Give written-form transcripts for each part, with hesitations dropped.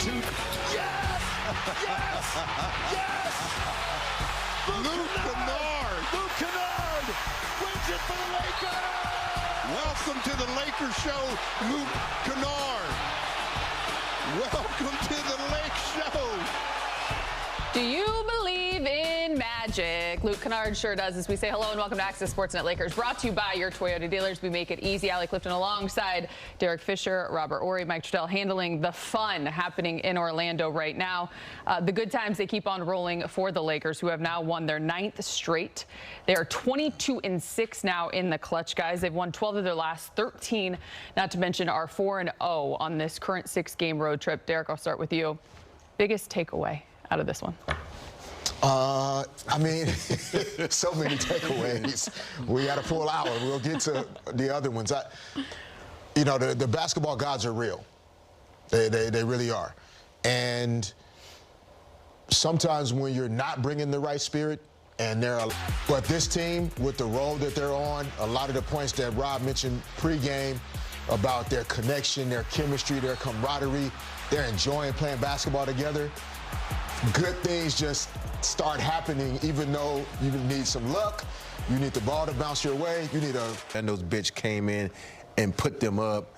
two. Yes! Yes! Yes! Luke Kennard. Luke Kennard wins it for the Lakers! Welcome to the Lakers show, Luke Kennard. Welcome to the Lake Show. Do you believe in magic? Luke Kennard sure does, as we say hello and welcome to Access Sportsnet Lakers, brought to you by your Toyota dealers. We make it easy. Allie Clifton alongside Derek Fisher, Robert Ory, Mike Trudell, handling the fun happening in Orlando right now. The good times, they keep on rolling for the Lakers, who have now won their 9th straight. They are 22-6 now in the clutch, guys. They've won 12 of their last 13, not to mention are 4-0 on this current 6-game road trip. Derek, I'll start with you. Biggest takeaway out of this one? I mean, so many takeaways. We had a full hour. We'll get to the other ones. You know, the basketball gods are real. They really are. And sometimes when you're not bringing the right spirit, but this team, with the role that they're on, a lot of the points that Rob mentioned pregame about their connection, their chemistry, their camaraderie, they're enjoying playing basketball together. Good things just start happening, even though you need some luck. You need the ball to bounce your way. You need a... And those bitch came in and put them up,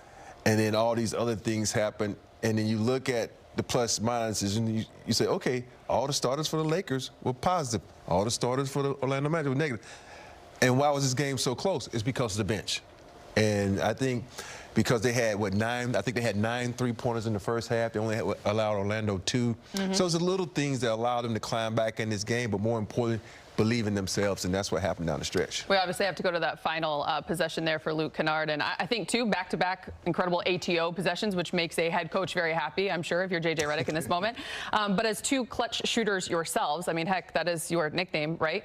and then all these other things happen. And then you look at the plus minuses, and you say, okay, all the starters for the Lakers were positive. All the starters for the Orlando Magic were negative. And why was this game so close? It's because of the bench. And I think because they had, I think they had 9 3-pointers in the first half. They only allowed Orlando 2. So it's the little things that allowed them to climb back in this game, but more importantly, believe in themselves, and that's what happened down the stretch. We obviously have to go to that final possession there for Luke Kennard, and I think, too, back-to-back incredible ATO possessions, which makes a head coach very happy, I'm sure, if you're J.J. Redick in this moment. But as two clutch shooters yourselves, I mean, heck, that is your nickname, right?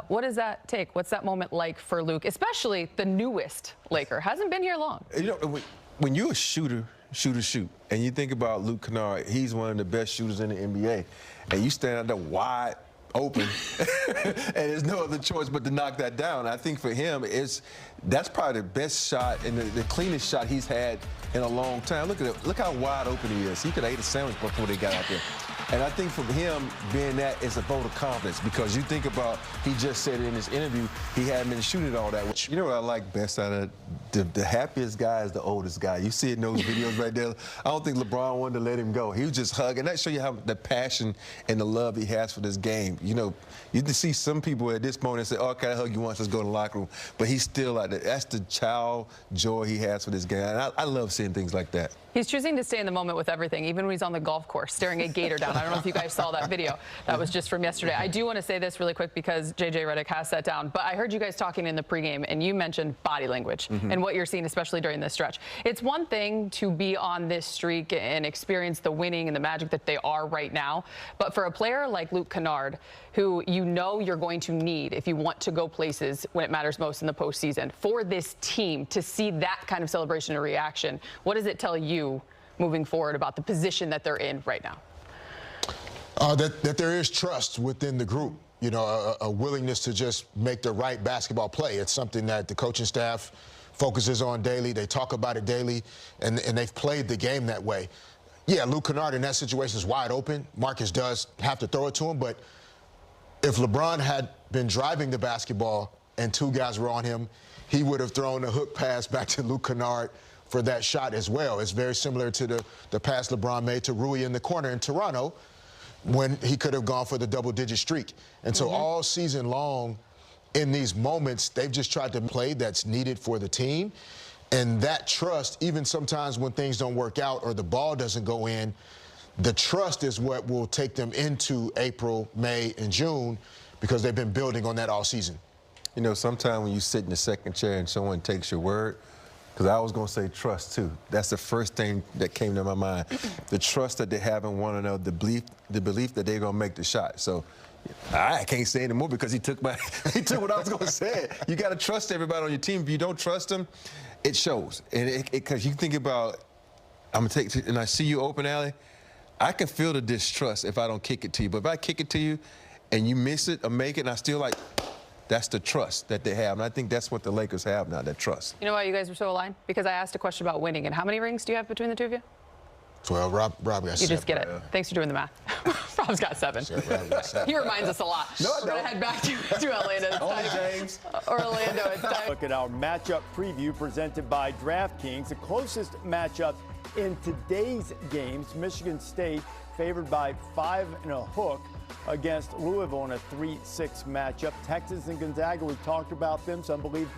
What does that take? What's that moment like for Luke, especially the newest Laker? Hasn't been here long. You know, when you're a shoot, and you think about Luke Kennard, he's one of the best shooters in the NBA, and you stand out there wide open, and there's no other choice but to knock that down. I think for him, that's probably the best shot and the cleanest shot he's had in a long time. Look at it. Look how wide open he is. He could have ate a sandwich before they got out there. And I think for him, being that is a vote of confidence, because you think about, he just said in his interview, he hadn't been shooting all that. You know what I like best out of the happiest guy is the oldest guy. You see it in those videos right there. I don't think LeBron wanted to let him go. He was just hugging. That shows you how the passion and the love he has for this game. You know, you can see some people at this moment and say, oh, can I hug you once? Let's go to the locker room. But he's still like that. That's the child joy he has for this game. And I love seeing things like that. He's choosing to stay in the moment with everything, even when he's on the golf course, staring a gator down. I don't know if you guys saw that video. That was just from yesterday. I do want to say this really quick because J.J. Redick has sat down, but I heard you guys talking in the pregame, and you mentioned body language and what you're seeing, especially during this stretch. It's one thing to be on this streak and experience the winning and the magic that they are right now, but for a player like Luke Kennard, who you know you're going to need if you want to go places when it matters most in the postseason, for this team to see that kind of celebration and reaction, what does it tell you moving forward about the position that they're in right now? That there is trust within the group, you know, a willingness to just make the right basketball play. It's something that the coaching staff focuses on daily. They talk about it daily, and they've played the game that way. Yeah, Luke Kennard in that situation is wide open. Marcus does have to throw it to him, but if LeBron had been driving the basketball and 2 guys were on him, he would have thrown a hook pass back to Luke Kennard for that shot as well. It's very similar to the pass LeBron made to Rui in the corner in Toronto when he could have gone for the double-digit streak. And so all season long, in these moments, they've just tried to play that's needed for the team. And that trust, even sometimes when things don't work out or the ball doesn't go in, the trust is what will take them into April, May, and June, because they've been building on that all season. You know, sometimes when you sit in the second chair and someone takes your word, because I was going to say trust, too. That's the first thing that came to my mind. The trust that they have in one another, the belief that they're going to make the shot. So I can't say anymore because he took what I was going to say. You got to trust everybody on your team. If you don't trust them, it shows. And because you think about, I'm going to take, and I see you open, Allie, I can feel the distrust if I don't kick it to you. But if I kick it to you and you miss it or make it, and I still like, that's the trust that they have. And I think that's what the Lakers have now, that trust. You know why you guys are so aligned? Because I asked a question about winning. And how many rings do you have between the two of you? 12. Rob got 7. You just get it. Thanks for doing the math. Rob's got 7. Sure, Rob got 7. He reminds us a lot. No, We're going to head back to Atlanta. James. Orlando, it's time. Look at our matchup preview presented by DraftKings. The closest matchup in today's games, Michigan State favored by 5 and a hook against Louisville in a 3-6 matchup. Texas and Gonzaga, we talked about them. Some believe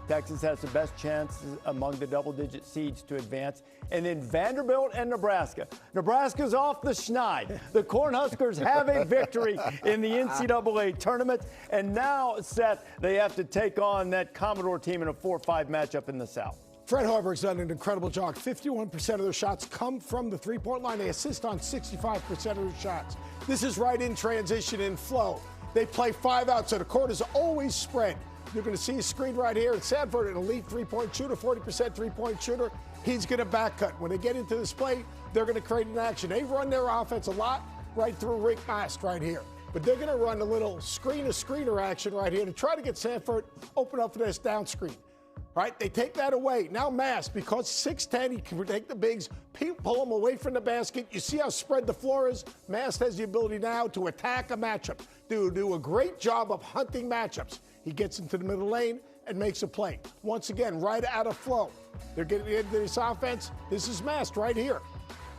Texas has the best chances among the double-digit seeds to advance. And then Vanderbilt and Nebraska. Nebraska's off the schneid. The Cornhuskers have a victory in the NCAA tournament. And now, Seth, they have to take on that Commodore team in a 4-5 matchup in the South. Fred Hoiberg's done an incredible job. 51% of their shots come from the three-point line. They assist on 65% of their shots. This is right in transition and flow. They play 5 out, so the court is always spread. You're going to see a screen right here. And Sanford, an elite three-point shooter, 40% three-point shooter. He's going to back cut. When they get into this play, they're going to create an action. They run their offense a lot right through Rick Mast right here. But they're going to run a little screener action right here to try to get Sanford open up for this down screen. Right? They take that away. Now Mast, because 6'10", he can take the bigs, pull them away from the basket. You see how spread the floor is? Mast has the ability now to attack a matchup. Do a great job of hunting matchups. He gets into the middle lane and makes a play. Once again, right out of flow. They're getting into this offense. This is Mast right here.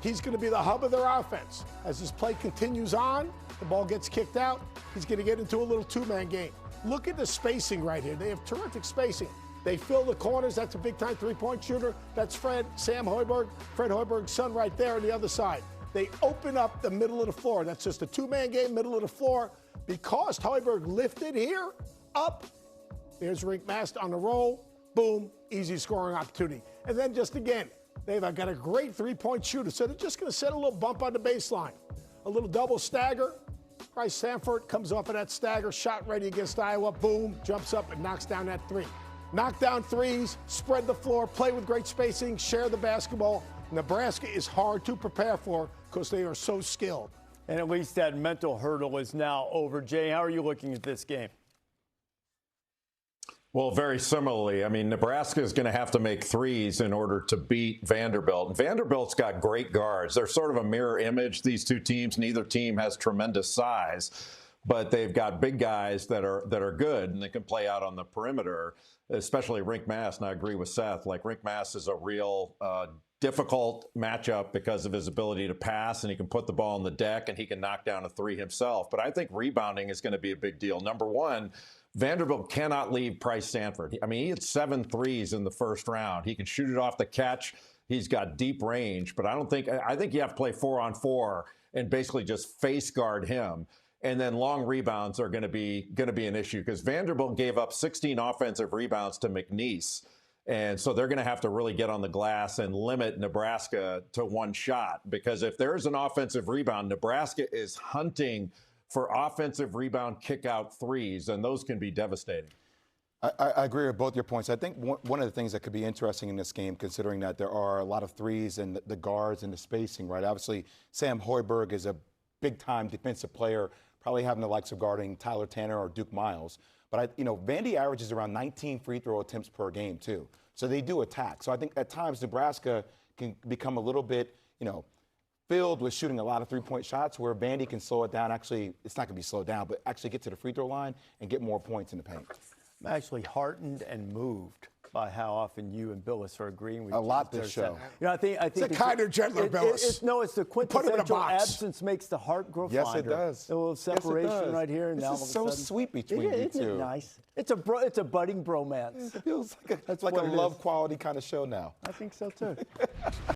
He's going to be the hub of their offense. As this play continues on, the ball gets kicked out. He's going to get into a little two-man game. Look at the spacing right here. They have terrific spacing. They fill the corners. That's a big-time three-point shooter. That's Sam Hoiberg, Fred Hoiberg's son right there on the other side. They open up the middle of the floor. That's just a two-man game, middle of the floor. Because Hoiberg lifted here, up, there's Rick Mast on the roll. Boom, easy scoring opportunity. And then just again, they've got a great three-point shooter. So they're just going to set a little bump on the baseline. A little double stagger. Bryce Sanford comes off of that stagger, shot ready against Iowa. Boom, jumps up and knocks down that 3. Knock down threes, spread the floor, play with great spacing, share the basketball. Nebraska is hard to prepare for because they are so skilled. And at least that mental hurdle is now over. Jay, how are you looking at this game? Well, very similarly. I mean, Nebraska is going to have to make threes in order to beat Vanderbilt. And Vanderbilt's got great guards. They're sort of a mirror image, these two teams. Neither team has tremendous size, but they've got big guys that are good, and they can play out on the perimeter, especially Rick Mast. And I agree with Seth. Like, Rick Mast is a real difficult matchup because of his ability to pass, and he can put the ball on the deck, and he can knock down a 3 himself. But I think rebounding is going to be a big deal. Number one, Vanderbilt cannot leave Bryce Sanford. I mean, he had 7 threes in the first round. He can shoot it off the catch. He's got deep range, but I think you have to play 4-on-4 and basically just face guard him. And then long rebounds are going to be an issue because Vanderbilt gave up 16 offensive rebounds to McNeese. And so they're going to have to really get on the glass and limit Nebraska to 1 shot, because if there's an offensive rebound, Nebraska is hunting for offensive rebound kick-out threes, and those can be devastating. I agree with both your points. I think one of the things that could be interesting in this game, considering that there are a lot of threes and the guards and the spacing, right? Obviously, Sam Hoiberg is a big-time defensive player, probably having the likes of guarding Tyler Tanner or Duke Miles. But, Vandy averages around 19 free throw attempts per game, too. So they do attack. So I think at times Nebraska can become a little bit, filled with shooting a lot of three-point shots where Vandy can slow it down. Actually, it's not going to be slowed down, but actually get to the free throw line and get more points in the paint. I'm actually heartened and moved by how often you and Billis are agreeing with a lot this show. I think it's a kinder, gentler Billis. It's the quintessential absence makes the heart grow fonder. Yes, it does. A little separation right here. And this is so sweet between you two. Isn't it nice? It's a budding bromance. It feels like a love quality kind of show now. I think so too.